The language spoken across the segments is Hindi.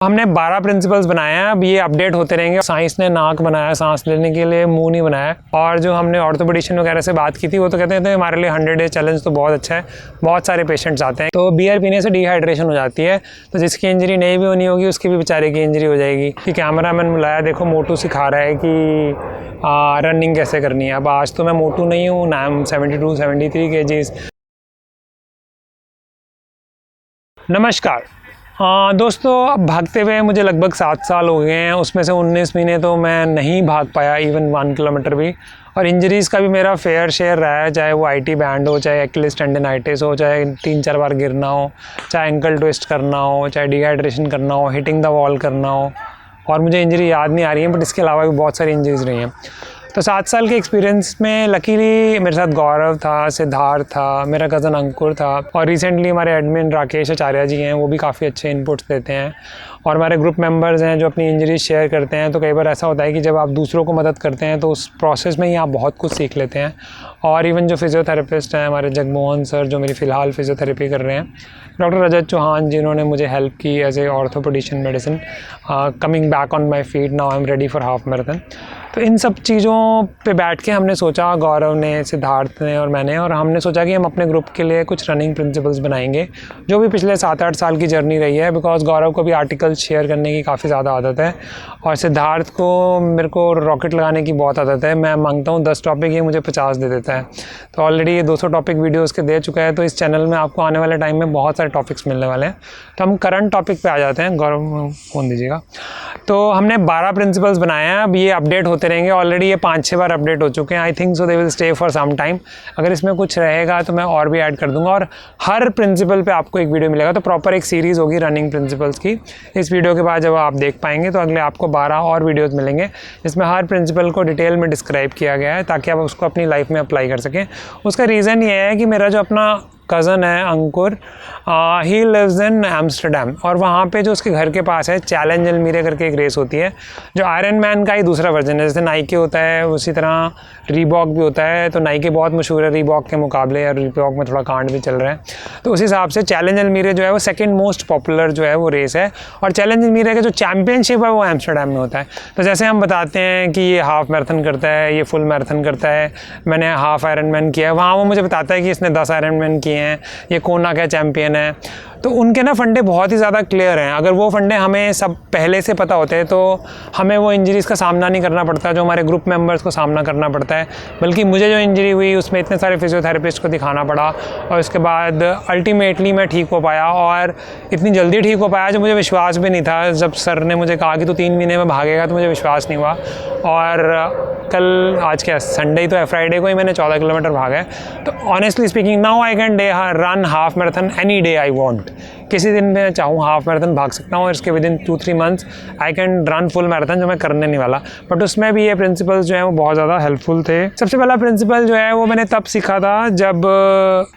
हमने 12 प्रिंसिपल्स बनाए हैं। अब ये अपडेट होते रहेंगे। साइंस ने नाक बनाया, सांस लेने के लिए मुंह नहीं बनाया। और जो हमने ऑर्थोपेडिशियन वगैरह से बात की थी, वो तो कहते हैं हमारे लिए 100 डे चैलेंज तो बहुत अच्छा है। बहुत सारे पेशेंट्स आते हैं तो बियर पीने से डिहाइड्रेशन हो जाती है, तो जिसकी इंजरी नहीं भी होनी होगी उसकी भी बेचारे की इंजरी हो जाएगी। कि कैमरामैन बुलाया, देखो मोटू सिखा रहा है कि रनिंग कैसे करनी है। अब आज तो मैं मोटू नहीं हूँ ना, 72-73 kgs। नमस्कार दोस्तों, अब भागते हुए मुझे लगभग 7 साल हो गए हैं। उसमें से 19 महीने तो मैं नहीं भाग पाया, इवन 1 किलोमीटर भी। और इंजरीज़ का भी मेरा फेयर शेयर रहा है, चाहे वो आईटी बैंड हो, चाहे एक्लिस टेंडिनाइटिस हो, चाहे 3-4 बार गिरना हो, चाहे एंकल ट्विस्ट करना हो, चाहे डिहाइड्रेशन करना हो, हिटिंग द वॉल करना हो। और मुझे इंजरी याद नहीं आ रही है, बट इसके अलावा भी बहुत सारी इंजरीज़ रही हैं। तो 7 साल के एक्सपीरियंस में लकीली मेरे साथ गौरव था, सिद्धार्थ था, मेरा कज़न अंकुर था, और रिसेंटली हमारे एडमिन राकेश आचार्य जी हैं, वो भी काफ़ी अच्छे इनपुट्स देते हैं। और हमारे ग्रुप मेंबर्स हैं जो अपनी इंजरीज शेयर करते हैं। तो कई बार ऐसा होता है कि जब आप दूसरों को मदद करते हैं तो उस प्रोसेस में ही आप बहुत कुछ सीख लेते हैं। और इवन जो फिजियोथेरेपिस्ट हैं हमारे जगमोहन सर, जो मेरी फ़िलहाल फिजियोथेरेपी कर रहे हैं, डॉक्टर रजत चौहान, जिन्होंने मुझे हेल्प की as a orthopedician medicine, coming back on my feet, now I am ready for half marathon. तो इन सब चीज़ों पे बैठ के हमने सोचा, गौरव ने, सिद्धार्थ ने और मैंने, और हमने सोचा कि हम अपने ग्रुप के लिए कुछ रनिंग प्रिंसिपल्स बनाएंगे, जो भी पिछले 7-8 साल की जर्नी रही है। बिकॉज गौरव को भी आर्टिकल शेयर करने की काफ़ी ज़्यादा आदत है, और सिद्धार्थ को, मेरे को रॉकेट लगाने की बहुत आदत है। मैं मांगता हूँ 10 टॉपिक, ये मुझे 50 दे देता है। तो ऑलरेडी ये 200 टॉपिक वीडियोज़ के दे चुका है। तो इस चैनल में आपको आने वाले टाइम में बहुत सारे टॉपिक्स मिलने वाले हैं। तो हम करंट टॉपिक पे आ जाते हैं। गौरव फ़ोन दीजिएगा। तो हमने 12 प्रिंसिपल्स बनाए हैं। अब ये अपडेट होते रहेंगे। ऑलरेडी ये 5-6 बार अपडेट हो चुके हैं। I think so they will stay for some time. अगर इसमें कुछ रहेगा तो मैं और भी ऐड कर दूंगा। और हर प्रिंसिपल पे आपको एक वीडियो मिलेगा। तो प्रॉपर एक सीरीज़ होगी रनिंग प्रिंसिपल्स की। इस वीडियो के बाद जब आप देख पाएंगे तो अगले आपको 12 और वीडियोज़ मिलेंगे, जिसमें हर प्रिंसिपल को डिटेल में डिस्क्राइब किया गया है, ताकि आप उसको अपनी लाइफ में अप्लाई कर सकें। उसका रीज़न ये है कि मेरा जो अपना कज़न है अंकुर, ही लिव्स इन एम्स्टर्डम, और वहाँ पे जो उसके घर के पास है चैलेंज एल्मीरे करके एक रेस होती है, जो आयरन मैन का ही दूसरा वर्जन है। जैसे नाइके होता है उसी तरह रीबॉक भी होता है। तो नाइके बहुत मशहूर है रीबॉक के मुकाबले, और रीबॉक में थोड़ा कांड भी चल रहा है। तो उस हिसाब से चैलेंज एल्मीरे जो है वो सेकेंड मोस्ट पॉपुलर जो है वो रेस है। और चैलेंज एल्मीरे का जो चैम्पियनशिप है वो एम्स्टर्डम में होता है। तो जैसे हम बताते हैं कि ये हाफ मैराथन करता है, ये फुल मैराथन करता है, मैंने हाफ आयरन मैन किया है, वहाँ वो मुझे बताता है कि इसने 10 आयरन मैन किए हैं, ये कोना का चैम्पियन है। तो उनके ना फंडे बहुत ही ज़्यादा क्लियर हैं। अगर वो फंडे हमें सब पहले से पता होते हैं तो हमें वो इंजरीज़ का सामना नहीं करना पड़ता जो हमारे ग्रुप मेंबर्स को सामना करना पड़ता है। बल्कि मुझे जो इंजरी हुई उसमें इतने सारे फिजियोथेरेपिस्ट को दिखाना पड़ा, और उसके बाद अल्टीमेटली मैं ठीक हो पाया, और इतनी जल्दी ठीक हो पाया जो मुझे विश्वास भी नहीं था। जब सर ने मुझे कहा कि तू 3 महीने में भागेगा, तो मुझे विश्वास नहीं हुआ। और कल, आज क्या संडे ही तो है, फ्राइडे को ही मैंने 14 किलोमीटर भागा है। तो honestly speaking, now I can run half marathon any day I want. किसी दिन मैं चाहूँ हाफ मैराथन भाग सकता हूँ, और इसके within 2-3 months I can run full marathon, जो मैं करने नहीं वाला। बट उसमें भी ये प्रिंसिपल्स जो हैं वो बहुत ज़्यादा हेल्पफुल थे। सबसे पहला प्रिंसिपल जो है वो मैंने तब सीखा था जब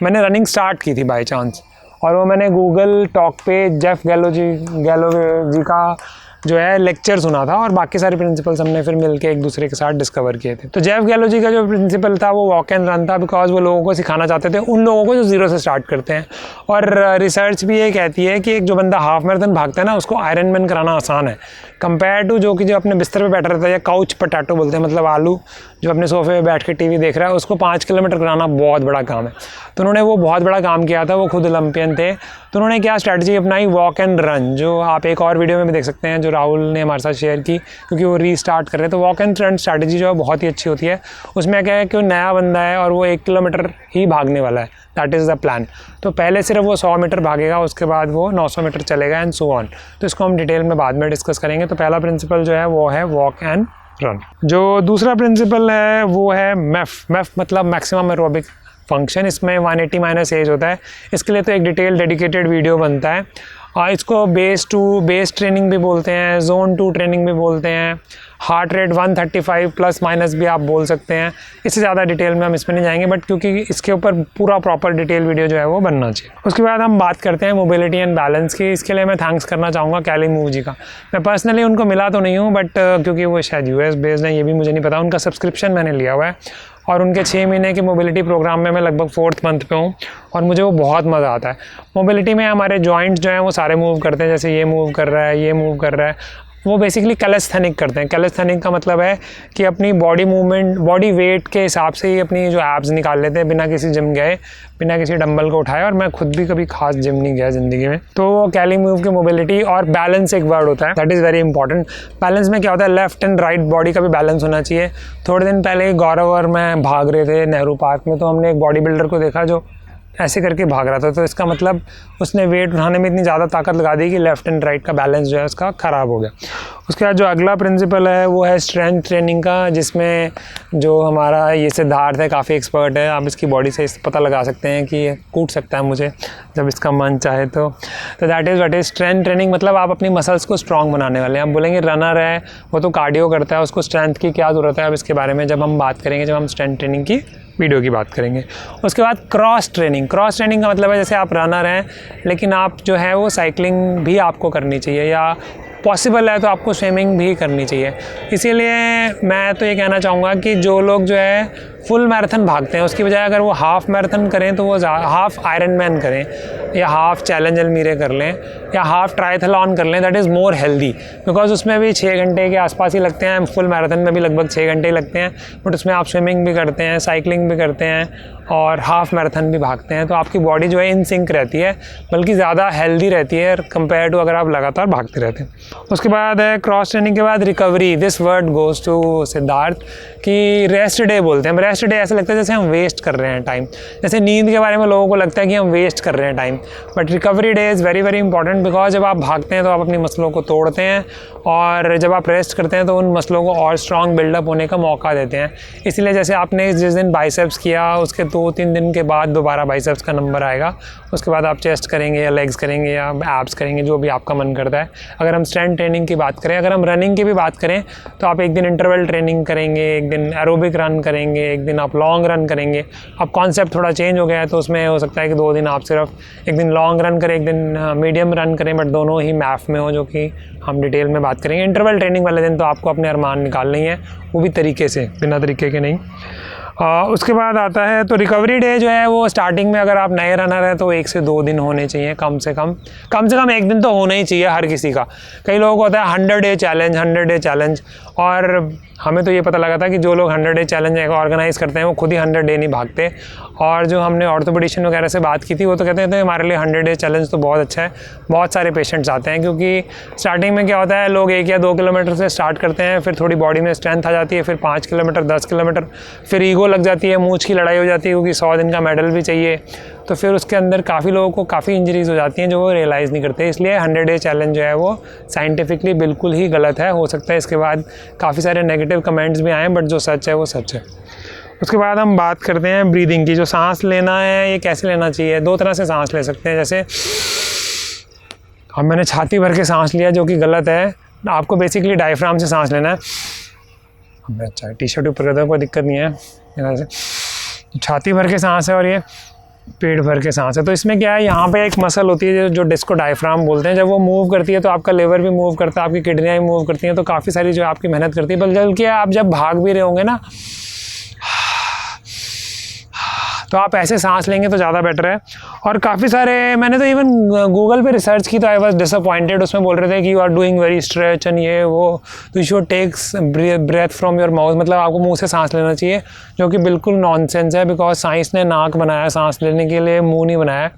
मैंने रनिंग स्टार्ट की थी बाई चांस, और वो मैंने गूगल टॉक पे जेफ गैलो जी का जो है लेक्चर सुना था, और बाकी सारे प्रिंसिपल्स हमने फिर मिलके एक दूसरे के साथ डिस्कवर किए थे। तो जेफ गैलो जी का जो प्रिंसिपल था वो वॉक एंड रन था, बिकॉज वो लोगों को सिखाना चाहते थे, उन लोगों को जो जीरो से स्टार्ट करते हैं। और रिसर्च भी ये कहती है कि एक जो बंदा हाफ मैराथन भागता है ना, उसको आयरन मैन कराना आसान है, कंपेयर टू जो कि जो अपने बिस्तर पे बैठा रहता है, या काउच पोटैटो बोलते हैं, मतलब आलू जो अपने सोफे पे बैठ के टीवी देख रहा है, उसको 5 किलोमीटर कराना बहुत बड़ा काम है। तो उन्होंने वो बहुत बड़ा काम किया था। वो खुद ओलंपियन थे। तो उन्होंने क्या स्ट्रैटेजी अपनाई, वॉक एंड रन, जो आप एक और वीडियो में भी देख सकते हैं जो राहुल ने हमारे साथ शेयर की, क्योंकि वो रीस्टार्ट कर रहे हैं। तो वॉक एंड रन स्ट्रैटेजी जो है बहुत ही अच्छी होती है। उसमें क्या है कि वो नया बंदा है और वो 1 किलोमीटर ही भागने वाला है, दैट इज़ द प्लान। तो पहले सिर्फ वो 100 मीटर भागेगा, उसके बाद वो 900 मीटर चलेगा, एंड सो ऑन। तो इसको हम डिटेल में बाद में डिस्कस करेंगे। तो पहला प्रिंसिपल जो है वो है वॉक एंड रन। जो दूसरा प्रिंसिपल है वो है MEF मतलब मैक्सिमम एरोबिक फंक्शन। इसमें 180 माइनस एज होता है। इसके लिए तो एक डिटेल डेडिकेटेड वीडियो बनता है। इसको बेस ट्रेनिंग भी बोलते हैं, जोन 2 ट्रेनिंग भी बोलते हैं, हार्ट रेट 135 प्लस माइनस भी आप बोल सकते हैं। इससे ज़्यादा डिटेल में हम इसमें नहीं जाएंगे, बट क्योंकि इसके ऊपर पूरा प्रॉपर डिटेल वीडियो जो है वो बनना चाहिए। उसके बाद हम बात करते हैं मोबिलिटी एंड बैलेंस की। इसके लिए मैं थैंक्स करना चाहूँगा कैली मूव जी का। मैं पर्सनली उनको मिला तो नहीं हूँ, बट क्योंकि वो शायद US बेस्ड है, ये भी मुझे नहीं पता। उनका सब्सक्रिप्शन मैंने लिया हुआ है, और उनके 6 महीने के मोबिलिटी प्रोग्राम में मैं लगभग 4th मंथ पे हूँ और मुझे वो बहुत मज़ा आता है। मोबिलिटी में हमारे जॉइंट्स जो हैं वो सारे मूव करते हैं, जैसे ये मूव कर रहा है, ये मूव कर रहा है। वो बेसिकली कैलिस्थेनिक करते हैं। कैलिस्थेनिक का मतलब है कि अपनी बॉडी मूवमेंट, बॉडी वेट के हिसाब से ही अपनी जो एब्स निकाल लेते हैं बिना किसी जिम गए, बिना किसी डंबल को उठाए। और मैं खुद भी कभी खास जिम नहीं गया ज़िंदगी में। तो वो कैली मूव की मोबिलिटी और बैलेंस एक वर्ड होता है, that is very important. Balance में क्या होता है, लेफ्ट एंड राइट बॉडी का भी बैलेंस होना चाहिए। थोड़े दिन पहले गौरव और मैं भाग रहे थे नेहरू पार्क में, तो हमने एक बॉडी बिल्डर को देखा जो ऐसे करके भाग रहा था। तो इसका मतलब उसने वेट उठाने में इतनी ज़्यादा ताकत लगा दी कि लेफ़्ट एंड राइट का बैलेंस जो है उसका ख़राब हो गया। उसके बाद जो अगला प्रिंसिपल है वो है स्ट्रेंथ ट्रेनिंग का, जिसमें जो हमारा ये सिद्धार्थ है काफ़ी एक्सपर्ट है। आप इसकी बॉडी से पता लगा सकते हैं कि ये कूट सकता है मुझे जब इसका मन चाहे। तो that is what is strength training. मतलब आप अपनी मसल्स को स्ट्रॉन्ग बनाने वाले हैं। आप बोलेंगे रनर है वो तो कार्डियो करता है, उसको स्ट्रेंथ की क्या ज़रूरत है। अब इसके बारे में जब हम बात करेंगे, जब हम स्ट्रेंथ ट्रेनिंग की वीडियो की बात करेंगे। उसके बाद क्रॉस ट्रेनिंग। क्रॉस ट्रेनिंग का मतलब है जैसे आप रनर हैं लेकिन आप जो है वो साइकिलिंग भी आपको करनी चाहिए, या पॉसिबल है तो आपको स्विमिंग भी करनी चाहिए। इसीलिए मैं तो ये कहना चाहूँगा कि जो लोग जो है फुल मैराथन भागते हैं उसकी बजाय अगर वो हाफ़ मैराथन करें तो वो हाफ़ आयरन मैन करें, या हाफ़ चैलेंज अलमीरे कर लें, या हाफ़ ट्रायथलॉन कर लें। That is more healthy, because उसमें भी 6 घंटे के आसपास ही लगते हैं। फुल मैराथन में भी लगभग 6 घंटे ही लगते हैं, बट उसमें आप स्विमिंग भी करते हैं, साइकिलिंग भी करते हैं और हाफ़ मैराथन भी भागते हैं। तो आपकी बॉडी जो है इन सिंक रहती है, बल्कि ज़्यादा हेल्दी रहती है कंपेयर टू अगर आप लगातार भागते रहते हैं। उसके बाद है क्रॉस ट्रेनिंग के बाद recovery. This word goes to Siddharth कि रेस्ट डे बोलते हैं। रेस्ट डे ऐसे लगता है जैसे हम वेस्ट कर रहे हैं टाइम। जैसे नींद के बारे में लोगों को लगता है कि हम वेस्ट कर रहे हैं time, but recovery day is very very important, because जब आप भागते हैं तो आप अपनी मसलों को तोड़ते हैं, और जब आप रेस्ट करते हैं तो उन मसलों को और स्ट्रॉन्ग बिल्डअप होने का मौका देते हैं। इसलिए जैसे आपने जिस दिन बाइसेप्स किया उसके 2-3 दिन के बाद दोबारा बाइसेप्स का नंबर आएगा। उसके बाद आप चेस्ट करेंगे या लेग्स करेंगे या एब्स करेंगे, जो भी आपका मन करता है। अगर हम स्ट्रेंथ ट्रेनिंग की बात करें, अगर हम रनिंग की भी बात करें, तो आप एक दिन इंटरवल ट्रेनिंग करेंगे, एक दिन एरोबिक रन करेंगे, एक दिन आप लॉन्ग रन करेंगे। अब कॉन्सेप्ट थोड़ा चेंज हो गया है, तो उसमें हो सकता है कि 2 दिन आप सिर्फ एक दिन लॉन्ग रन करें, एक दिन मीडियम रन करें, बट दोनों ही मैफ में हो, जो कि हम डिटेल में बात करेंगे। इंटरवल ट्रेनिंग वाले दिन तो आपको अपने अरमान निकालने ही है, वो भी तरीके से, बिना तरीके के नहीं। उसके बाद आता है तो रिकवरी डे जो है वो स्टार्टिंग में अगर आप नए रनर हैं तो 1 से 2 दिन होने चाहिए कम से कम 1 दिन तो होना ही चाहिए हर किसी का। कई लोगों को होता है 100 डे चैलेंज, और हमें तो ये पता लगा था कि जो लोग 100 डे चैलेंज ऑर्गेनाइज करते हैं वो खुद ही 100 डे नहीं भागते। और जो हमने ऑर्थोपेडिशियन वगैरह से बात की थी वो तो कहते थे हमारे लिए 100 डे चैलेंज तो बहुत अच्छा है। बहुत सारे पेशेंट्स आते हैं, क्योंकि स्टार्टिंग में क्या होता है, लोग 1 या 2 किलोमीटर से स्टार्ट करते हैं, फिर थोड़ी बॉडी में स्ट्रेंथ आ जाती है, फिर 5 किलोमीटर 10 किलोमीटर, फिर ईगो लग जाती है, मूंछ की लड़ाई हो जाती है क्योंकि 100 दिन का मेडल भी चाहिए। तो फिर उसके अंदर काफ़ी लोगों को काफ़ी इंजरीज हो जाती हैं जो वो रियलाइज़ नहीं करते। इसलिए 100 डे चैलेंज जो है वो साइंटिफिकली बिल्कुल ही गलत है। हो सकता है इसके बाद काफ़ी सारे नेगेटिव कमेंट्स भी आएँ, बट जो सच है वो सच है। उसके बाद हम बात करते हैं ब्रीदिंग की। जो सांस लेना है ये कैसे लेना चाहिए। 2 तरह से सांस ले सकते हैं। जैसे अब मैंने छाती भर के सांस लिया, जो कि गलत है। आपको बेसिकली डायफ्राम से सांस लेना है। अच्छा, टी-शर्ट ऊपर कर दो, कोई दिक्कत नहीं है। छाती भर के सांस है और ये पेट भर के सांस है। तो इसमें क्या है, यहाँ पे एक मसल होती है जो जिसको डायफ्राम बोलते हैं। जब वो मूव करती है तो आपका लिवर भी मूव करता है, आपकी किडनियाँ भी मूव करती हैं, तो काफ़ी सारी जो आपकी मेहनत करती है। बल्कि आप जब भाग भी रहे होंगे ना, तो आप ऐसे सांस लेंगे तो ज़्यादा बेटर है। और काफ़ी सारे, मैंने तो इवन गूगल पे रिसर्च की तो आई वॉज डिसअपॉइंटेड। उसमें बोल रहे थे कि you are doing very stretch and ये वो, तो you should takes breath from your mouth, मतलब आपको मुंह से सांस लेना चाहिए, जो कि बिल्कुल नॉनसेंस है। बिकॉज साइंस ने नाक बनाया सांस लेने के लिए, मुंह नहीं बनाया।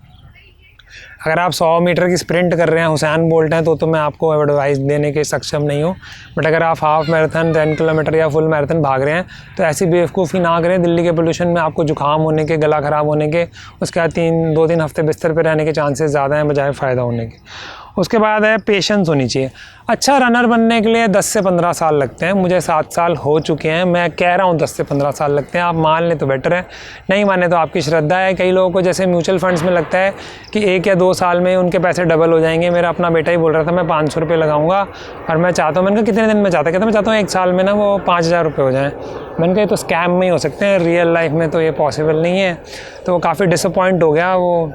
अगर आप 100 मीटर की स्प्रिंट कर रहे हैं, हुसैन बोल्ट हैं, तो मैं आपको एडवाइस देने के सक्षम नहीं हूँ। बट अगर आप हाफ मैराथन 10 किलोमीटर या फुल मैराथन भाग रहे हैं तो ऐसी बेवकूफ़ी ना करें। दिल्ली के पोल्यूशन में आपको जुकाम होने के, गला ख़राब होने के, उसके बाद 2-3 हफ्ते बिस्तर पर रहने के चांसेस ज़्यादा हैं बजाय फ़ायदा होने के। उसके बाद है पेशेंस होनी चाहिए। अच्छा रनर बनने के लिए 10 से 15 साल लगते हैं। मुझे 7 साल हो चुके हैं। मैं कह रहा हूँ 10 से 15 साल लगते हैं। आप मान लें तो बेटर है, नहीं माने तो आपकी श्रद्धा है। कई लोगों को जैसे म्यूचुअल फंड्स में लगता है कि 1 या 2 साल में उनके पैसे डबल हो जाएंगे। मेरा अपना बेटा ही बोल रहा था मैं 500 रुपये लगाऊंगा और मैं चाहता हूँ, मैंने कहा कितने दिन में चाहता है, कहता मैं चाहता हूँ 1 साल में ना वो 5000 रुपये हो जाएँ। मैंने कहा ये तो स्कैम में ही हो सकते हैं, रियल लाइफ में तो ये पॉसिबल नहीं है। तो वो काफ़ी डिसअपॉइंट हो गया। वो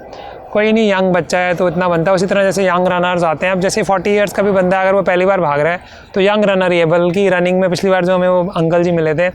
कोई नहीं, यंग बच्चा है तो इतना बनता है। उसी तरह जैसे यंग रनर्स आते हैं, अब जैसे 40 ईयर्स का भी बंदा है, अगर वो पहली बार भाग रहा है तो यंग रनर ही है। बल्कि रनिंग में पिछली बार जो हमें वो अंकल जी मिले थे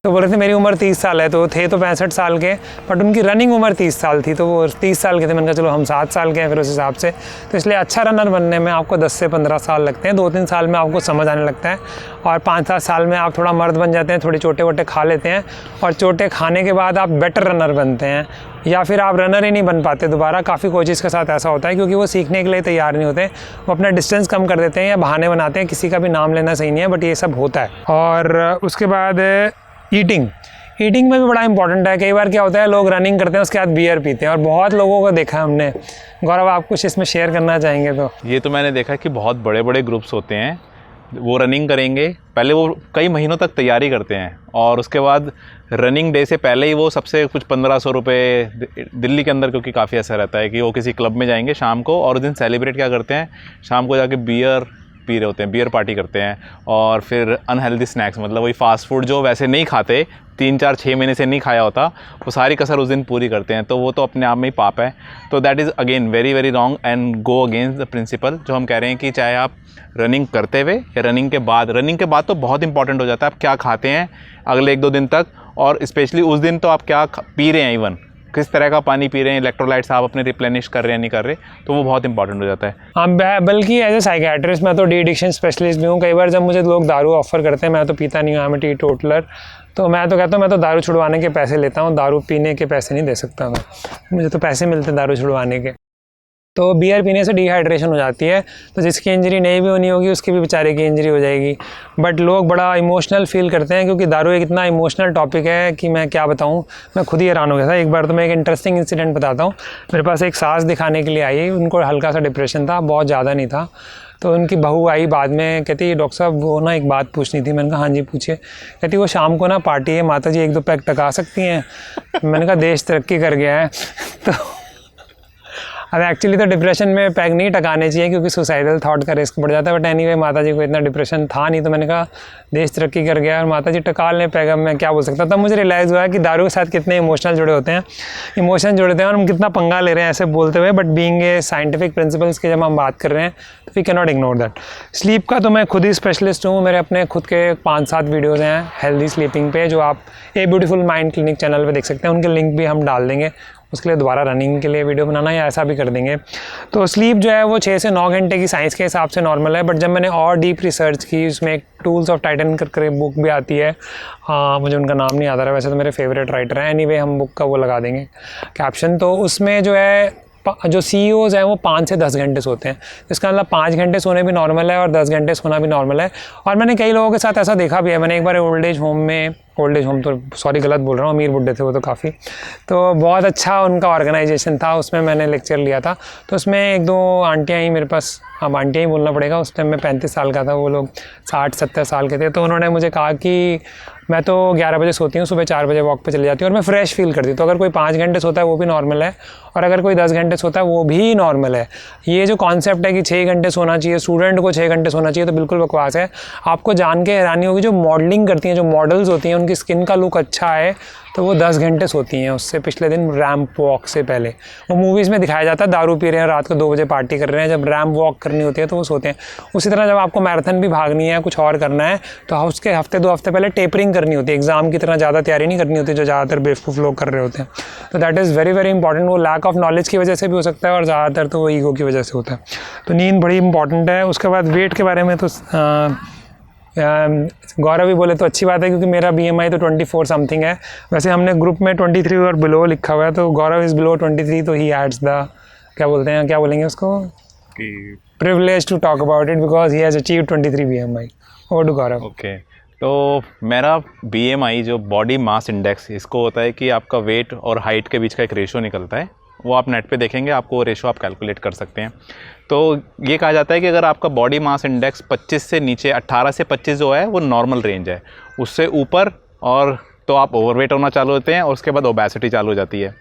तो बोल रहे थे मेरी उम्र 30 साल है, तो थे तो 65 साल के, बट उनकी रनिंग उम्र 30 साल थी, तो वो 30 साल के थे। मैंने कहा चलो हम 7 साल के हैं फिर उस हिसाब से। तो इसलिए अच्छा रनर बनने में आपको 10 से 15 साल लगते हैं। 2-3 साल में आपको समझ आने लगता है, और 5-7 साल में आप थोड़ा मर्द बन जाते हैं, थोड़ी चोटे वोटे खा लेते हैं, और चोटे खाने के बाद आप बेटर रनर बनते हैं, या फिर आप रनर ही नहीं बन पाते दोबारा। काफ़ी कोचेज़ के साथ ऐसा होता है, क्योंकि वो सीखने के लिए तैयार नहीं होते, वो अपना डिस्टेंस कम कर देते हैं या बहाने बनाते हैं। किसी का भी नाम लेना सही नहीं है, बट ये सब होता है। और उसके बाद ईटिंग में भी बड़ा इंपॉर्टेंट है। कई बार क्या होता है, लोग रनिंग करते हैं उसके बाद बियर पीते हैं, और बहुत लोगों को देखा है हमने। गौरव, आप कुछ इसमें शेयर करना चाहेंगे? तो ये तो मैंने देखा कि बहुत बड़े बड़े ग्रुप्स होते हैं, वो रनिंग करेंगे, पहले वो कई महीनों तक तैयारी करते हैं, और उसके बाद रनिंग डे से पहले ही वो सबसे कुछ 1500 रुपये दिल्ली के अंदर, क्योंकि काफ़ी ऐसा रहता है कि वो किसी क्लब में जाएंगे शाम को, और उस दिन सेलिब्रेट क्या करते हैं, शाम को जाके बियर पी रहे होते हैं, बियर पार्टी करते हैं, और फिर अनहेल्दी स्नैक्स, मतलब वही फास्ट फूड जो वैसे नहीं खाते, 3-4-6 महीने से नहीं खाया होता, वो सारी कसर उस दिन पूरी करते हैं। तो वो तो अपने आप में ही पाप है। तो that is again very very wrong and go against the principle, जो हम कह रहे हैं कि चाहे आप रनिंग करते हुए या रनिंग के बाद तो बहुत इंपॉर्टेंट हो जाता है आप क्या खाते हैं अगले 1-2 दिन तक, और स्पेशली उस दिन तो आप क्या पी रहे हैं, इवन किस तरह का पानी पी रहे हैं, इलेक्ट्रोलाइट्स आप अपने रिप्लेनिश कर रहे हैं नहीं कर रहे, तो वो बहुत इंपॉर्टेंट हो जाता है। हाँ, बल्कि एज ए साइकेट्रिस्ट मैं तो डी एडिक्शन स्पेशलिस्ट भी हूँ। कई बार जब मुझे लोग दारू ऑफर करते हैं, मैं तो पीता नहीं हूँ, आई एम टी टोटलर, तो मैं तो कहता हूँ मैं तो दारू छुड़वाने के पैसे लेता हूँ, दारू पीने के पैसे नहीं दे सकता मैं, मुझे तो पैसे मिलते हैं दारू छुड़वाने के। तो बियर पीने से डिहाइड्रेशन हो जाती है, तो जिसकी इंजरी नहीं भी होनी होगी उसकी भी बेचारे की इंजरी हो जाएगी। बट लोग बड़ा इमोशनल फील करते हैं, क्योंकि दारू एक इतना इमोशनल टॉपिक है कि मैं क्या बताऊं, मैं खुद ही हैरान हो गया था। एक बार तो मैं एक इंटरेस्टिंग इंसिडेंट बताता हूं। मेरे पास एक सास दिखाने के लिए आई, उनको हल्का सा डिप्रेशन था, बहुत ज़्यादा नहीं था। तो उनकी बहू आई बाद में, कहती डॉक्टर साहब वो ना एक बात पूछनी थी। मैंने कहा हाँ जी पूछिए। कहती वो शाम को ना पार्टी है, माता जी 1-2 पैक टका सकती हैं? मैंने कहा देश तरक्की कर गया है। तो अब एक्चुअली तो डिप्रेशन में पैग नहीं टकाने चाहिए, क्योंकि सुसाइडल थॉट का रिस्क बढ़ जाता है, बट एनीवे माता जी को इतना डिप्रेशन था नहीं, तो मैंने कहा देश तरक्की कर गया और माता जी टका लें पैग। अब मैं क्या बोल सकता। तब मुझे रियलाइज़ हुआ कि दारू के साथ कितने इमोशन जुड़े होते हैं और हम कितना पंगा ले रहे हैं ऐसे बोलते हुए, but being a scientific principles की जब हम बात कर रहे हैं तो we can not ignore that. Sleep का तो मैं खुद ही स्पेशलिस्ट हूँ, मेरे अपने खुद के 5-7 वीडियोज़ हैं हेल्दी स्लीपिंग पे, जो आप ए ब्यूटीफुल माइंड क्लिनिक चैनल पे देख सकते हैं, उनके लिंक भी हम डाल देंगे। उसके लिए दोबारा रनिंग के लिए वीडियो बनाना या ऐसा भी कर देंगे। तो स्लीप जो है वो 6 से 9 घंटे की साइंस के हिसाब से नॉर्मल है, बट जब मैंने और डीप रिसर्च की, उसमें एक टूल्स ऑफ टाइटन करके बुक भी आती है, मुझे उनका नाम नहीं आता रहा, वैसे तो मेरे फेवरेट राइटर हैं। एनीवे हम बुक का वो लगा देंगे कैप्शन। तो उसमें जो है जो CEOs हैं वो 5 से 10 घंटे सोते हैं, इसका मतलब 5 घंटे सोने भी नॉर्मल है और 10 घंटे सोना भी नॉर्मल है। और मैंने कई लोगों के साथ ऐसा देखा भी है। मैंने एक बार ओल्ड एज होम तो सॉरी गलत बोल रहा हूँ, अमीर बुड्ढे थे वो तो काफ़ी, तो बहुत अच्छा उनका ऑर्गेनाइजेशन था, उसमें मैंने लेक्चर लिया था। तो उसमें 1-2 आंटियाँ ही मेरे पास, अब आंटियाँ ही बोलना पड़ेगा, उस टाइम मैं 35 साल का था, वो लोग 60-70 साल के थे। तो उन्होंने मुझे कहा कि मैं तो 11 बजे सोती हूँ, सुबह 4 बजे वॉक पे चली जाती हूँ और मैं फ्रेश फील करती हूँ। तो अगर कोई 5 घंटे सोता है वो भी नॉर्मल है, और अगर कोई 10 घंटे सोता है वो भी नॉर्मल है। ये जो कॉन्सेप्ट है कि 6 घंटे सोना चाहिए, स्टूडेंट को 6 घंटे सोना चाहिए, तो बिल्कुल बकवास है। आपको जान के हैरानी होगी, जो मॉडलिंग करती हैं, जो मॉडल्स होती हैं, उनकी स्किन का लुक अच्छा है तो वो 10 घंटे सोती हैं उससे पिछले दिन रैंप वॉक से पहले। वो मूवीज़ में दिखाया जाता है दारू पी रहे हैं, रात को 2 बजे पार्टी कर रहे हैं, जब रैंप वॉक करनी होती है तो वो सोते हैं। उसी तरह जब आपको मैराथन भी भागनी है, कुछ और करना है, तो उसके हफ्ते 2 हफ्ते पहले टेपरिंग करनी होती है। एग्जाम की तरह ज़्यादा तैयारी नहीं करनी होती जो ज़्यादातर बेवकूफ़ लोग कर रहे होते हैं। तो that is very very important. वो लैक ऑफ नॉलेज की वजह से भी हो सकता है और ज़्यादातर तो वो ईगो की वजह से होता है। तो नींद बड़ी इंपॉर्टेंट है। उसके बाद वेट के बारे में तो गौरव भी बोले तो अच्छी बात है, क्योंकि मेरा BMI तो 24 समथिंग है। वैसे हमने ग्रुप में 23 और बिलो लिखा हुआ है, तो गौरव इज़ बिलो 23, तो ही एड्स द क्या बोलेंगे उसको, privilege to talk about it because he has achieved 23 BMI। Over to Gaurav. Okay, तो मेरा BMI जो बॉडी मास इंडेक्स, इसको होता है कि आपका वेट और हाइट के बीच का एक रेशो निकलता है। वो आप नेट पे देखेंगे, आपको वो रेशो आप कैलकुलेट कर सकते हैं। तो ये कहा जाता है कि अगर आपका बॉडी मास इंडेक्स 25 से नीचे, 18 से 25 जो है वो नॉर्मल रेंज है, उससे ऊपर और तो आप ओवरवेट होना चालू होते हैं और उसके बाद ओबेसिटी चालू हो जाती है,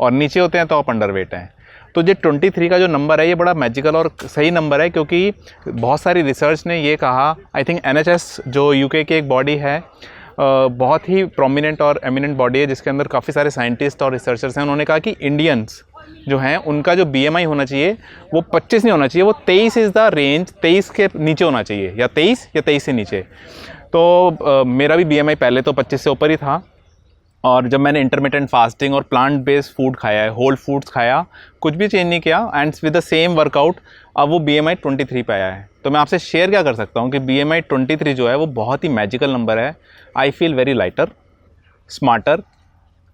और नीचे होते हैं तो आप अंडरवेट हैं। तो ये 23 का जो नंबर है ये बड़ा मैजिकल और सही नंबर है, क्योंकि बहुत सारी रिसर्च ने ये कहा, आई थिंक NHS जो UK की एक बॉडी है, बहुत ही प्रोमिनेंट और एमिनेंट बॉडी है, जिसके अंदर काफ़ी सारे साइंटिस्ट और रिसर्चर्स हैं। उन्होंने कहा कि इंडियंस जो हैं उनका जो BMI होना चाहिए वो 25 नहीं होना चाहिए, वो 23 इज़ द रेंज, 23 के नीचे होना चाहिए, या 23 से नीचे। तो मेरा भी BMI पहले तो 25 से ऊपर ही था, और जब मैंने इंटरमिटेंट फास्टिंग और प्लांट बेस्ड फूड खाया है, होल फूड्स खाया, कुछ भी चेंज नहीं किया, and with the same workout अब वो BMI 23 पे आया है। तो मैं आपसे शेयर क्या कर सकता हूँ कि BMI 23 जो है वो बहुत ही मैजिकल नंबर है। I feel very lighter, smarter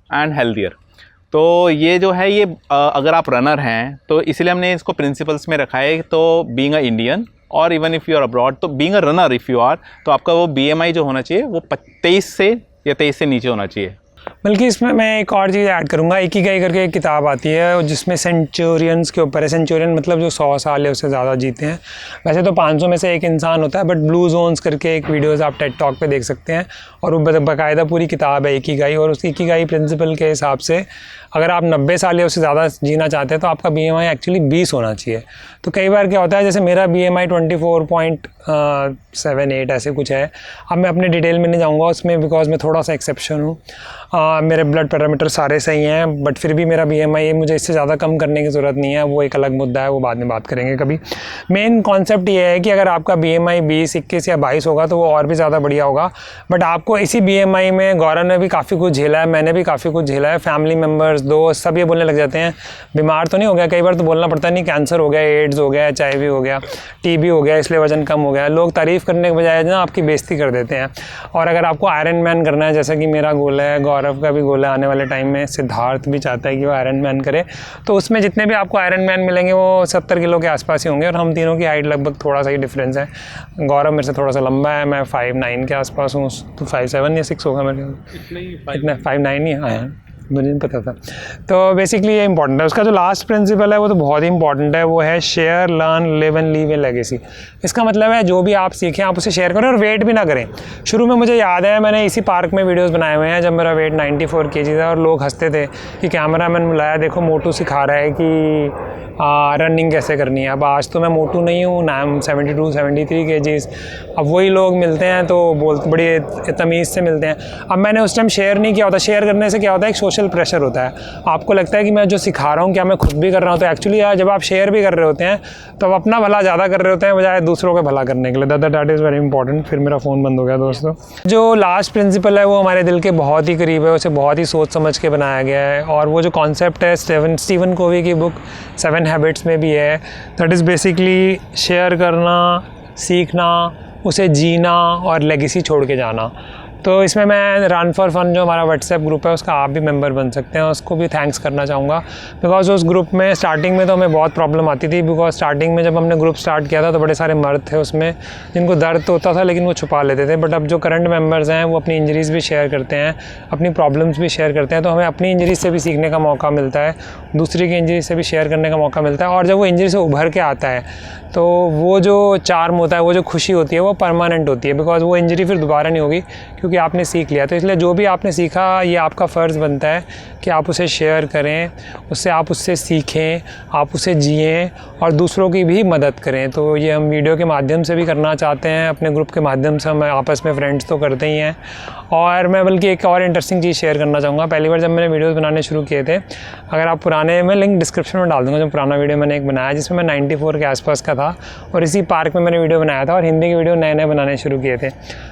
and healthier. तो ये जो है ये अगर आप रनर हैं तो इसलिए हमने इसको प्रिंसिपल्स में रखा है। तो बीइंग अ इंडियन और even if you are abroad, तो being a runner if you are, तो आपका वो BMI जो होना चाहिए वो 23 से या 23 से नीचे होना चाहिए। बल्कि इसमें मैं एक और चीज़ ऐड करूँगा, इकिगाई करके एक किताब आती है जिसमें सेंचुरियंस के ऊपर है। सेंचुरियन मतलब जो 100 साल या उससे ज़्यादा जीते हैं। वैसे तो 500 में से एक इंसान होता है, बट ब्लू जोन्स करके एक वीडियोज़ आप टेड टॉक पे देख सकते हैं, और वो बाकायदा पूरी किताब है इकिगाई। और उस इकिगाई प्रिंसिपल के हिसाब से अगर आप 90 साल या उससे ज़्यादा जीना चाहते हैं तो आपका BMI एक्चुअली 20 होना चाहिए। तो कई बार क्या होता है, जैसे मेरा BMI 24.78 ऐसे कुछ है। अब मैं अपने डिटेल में नहीं जाऊँगा उसमें, बिकॉज मैं थोड़ा सा एक्सेप्शन हूँ। मेरे ब्लड पैरामीटर सारे सही हैं, बट फिर भी मेरा BMI, मुझे इससे ज़्यादा कम करने की ज़रूरत नहीं है। वो एक अलग मुद्दा है, वो बाद में बात करेंगे कभी। मेन कॉन्सेप्ट ये है कि अगर आपका BMI 20, 21 या 22 होगा तो वो और भी ज़्यादा बढ़िया होगा। बट आपको इसी BMI में गौरव ने भी काफ़ी कुछ झेला है, मैंने भी काफ़ी कुछ झेला है। फैमिली मेम्बर्स, दोस्त सब ये बोलने लग जाते हैं बीमार तो नहीं हो गया। कई बार तो बोलना पड़ता है नहीं, कैंसर हो गया, एड्स हो गया, HIV हो गया, TB हो गया, इसलिए वजन कम हो गया। लोग तारीफ़ करने के बजाय ना आपकी बेइज्जती कर देते हैं। और अगर आपको आयरन मैन करना है, जैसा कि मेरा गोल है, गौरव का भी गोल है, आने वाले टाइम में सिद्धार्थ भी चाहता है कि वो आयरन मैन करे, तो उसमें जितने भी आपको आयरन मैन मिलेंगे वो 70 किलो के आसपास ही होंगे। और हम तीनों की हाइट लगभग थोड़ा सा ही डिफरेंस है। गौरव मेरे से थोड़ा सा लंबा है, मैं 5'9" के आसपास हूँ, तो 5'7" या 6 होगा मेरे, इतना 5'9" ही आया, मुझे नहीं पता था। तो बेसिकली ये इंपॉर्टेंट है। उसका जो लास्ट प्रिंसिपल है वो तो बहुत ही इंपॉर्टेंट है, वो है share, learn, live and leave A legacy. इसका मतलब है जो भी आप सीखें आप उसे शेयर करें और वेट भी ना करें। शुरू में मुझे याद है मैंने इसी पार्क में वीडियोस बनाए हुए हैं जब मेरा वेट 94 kg था, और लोग हंसते थे कि कैमरामैन बुलाया, देखो मोटू सिखा रहा है कि रनिंग कैसे करनी है। अब आज तो मैं मोटू नहीं हूँ ना, 72, 73 kg। अब वही लोग मिलते हैं तो बोलते, बड़ी तमीज़ से मिलते हैं। अब मैंने उस टाइम शेयर नहीं किया होता। शेयर करने से क्या होता है, एक सोशल प्रेशर होता है। आपको लगता है कि मैं जो सिखा रहा हूँ क्या मैं खुद भी कर रहा हूँ, तो एक्चुअली यार जब आप शेयर भी कर रहे होते हैं तो आप अपना भला ज़्यादा कर रहे होते हैं बजाय दूसरों का भला करने के लिए। That is very important. फिर मेरा फ़ोन बंद हो गया दोस्तों। जो लास्ट प्रिंसिपल है वो हमारे दिल के बहुत ही करीब है, उसे बहुत ही सोच समझ के बनाया गया है। और वो जो कॉन्सेप्ट है स्टीवन कोवी की बुक 7 हैबिट्स में भी है। दैट इज़ बेसिकली शेयर करना, सीखना, उसे जीना और लेगेसी छोड़ के जाना। तो इसमें मैं रन फॉर फन जो हमारा व्हाट्सएप ग्रुप है उसका आप भी मेंबर बन सकते हैं। उसको भी थैंक्स करना चाहूँगा, बिकॉज उस ग्रुप में स्टार्टिंग में तो हमें बहुत प्रॉब्लम आती थी। बिकॉज स्टार्टिंग में जब हमने ग्रुप स्टार्ट किया था तो बड़े सारे मर्द थे उसमें जिनको दर्द होता था लेकिन वो छुपा लेते थे। बट अब जो करंट मेंबर्स हैं वो अपनी इंजरीज़ भी शेयर करते हैं, अपनी प्रॉब्लम्स भी शेयर करते हैं। तो हमें अपनी इंजरी से भी सीखने का मौका मिलता है, दूसरी की इंजरी से भी शेयर करने का मौका मिलता है। और जब वो इंजरी से उभर के आता है तो वो जो चार्म होता है, वो जो खुशी होती है वो परमानेंट होती है। बिकॉज वो इंजरी फिर दोबारा नहीं होगी क्योंकि आपने सीख लिया। तो इसलिए जो भी आपने सीखा ये आपका फ़र्ज़ बनता है कि आप उसे शेयर करें, आप उससे सीखें, आप उसे जिएं और दूसरों की भी मदद करें। तो ये हम वीडियो के माध्यम से भी करना चाहते हैं, अपने ग्रुप के माध्यम से हम आपस में फ्रेंड्स तो करते ही हैं। और मैं बल्कि एक और इंटरेस्टिंग चीज़ शेयर करना चाहूँगा। पहली बार जब मैंने वीडियोज़ बनाने शुरू किए थे, अगर आप पुराने, मैं लिंक डिस्क्रिप्शन में डाल दूँगा, जो पुराना वीडियो मैंने एक बनाया जिसमें मैं 94 के आसपास का था और इसी पार्क में मैंने वीडियो बनाया था और हिंदी के वीडियो नए नए बनाने शुरू किए थे।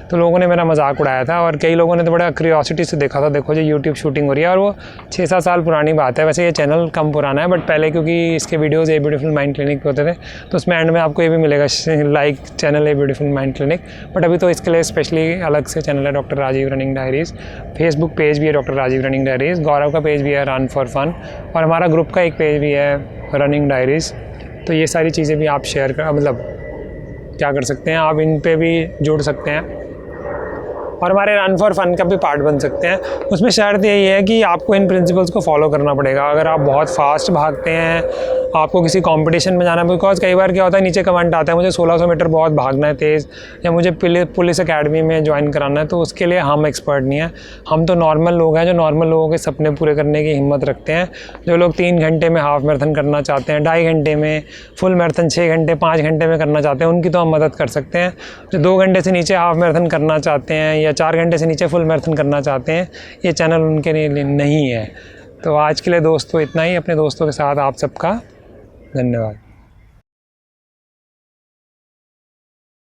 तो लोगों ने मेरा मजाक उड़ाया था और कई लोगों ने तो बड़ा क्यूरियोसिटी से देखा था, देखो जो यूट्यूब शूटिंग हो रही है। और वो 6-7 साल पुरानी बात है। वैसे ये चैनल कम पुराना है, बट पहले क्योंकि इसके वीडियोज़ ए ब्यूटीफुल माइंड क्लिनिक पे होते थे तो उसमें एंड में आपको ये भी मिलेगा like channel a beautiful mind clinic. But अभी तो इसके लिए स्पेशली अलग से चैनल है doctor Rajeev running diaries. Facebook page भी है doctor Rajeev running diaries, Gaurav का पेज भी है रन फॉर फन, और हमारा ग्रुप का एक पेज भी है रनिंग डायरीज़। तो ये सारी चीज़ें भी आप शेयर कर, मतलब क्या कर सकते हैं, आप इन पे भी जुड़ सकते हैं और हमारे रन फॉर फन का भी पार्ट बन सकते हैं। उसमें शर्त यही है कि आपको इन प्रिंसिपल्स को फॉलो करना पड़ेगा। अगर आप बहुत फास्ट भागते हैं, आपको किसी कंपटीशन में जाना है, बिकॉज कई बार क्या होता है नीचे कमेंट आता है मुझे 1600 मीटर बहुत भागना है तेज़, या मुझे पुलिस अकेडमी में ज्वाइन कराना है, तो उसके लिए हम एक्सपर्ट नहीं हैं। हम तो नॉर्मल लोग हैं जो नॉर्मल लोगों के सपने पूरे करने की हिम्मत रखते हैं। जो लोग 3 घंटे में हाफ मैराथन करना चाहते हैं, 2.5 घंटे में फुल मैराथन, 6 घंटे 5 घंटे में करना चाहते हैं, उनकी तो हम मदद कर सकते हैं। जो 2 घंटे से नीचे हाफ मैराथन करना चाहते हैं या 4 घंटे से नीचे फुल मैराथन करना चाहते हैं, ये चैनल उनके लिए नहीं है। तो आज के लिए दोस्तों इतना ही। अपने दोस्तों के साथ आप सबका धन्यवाद।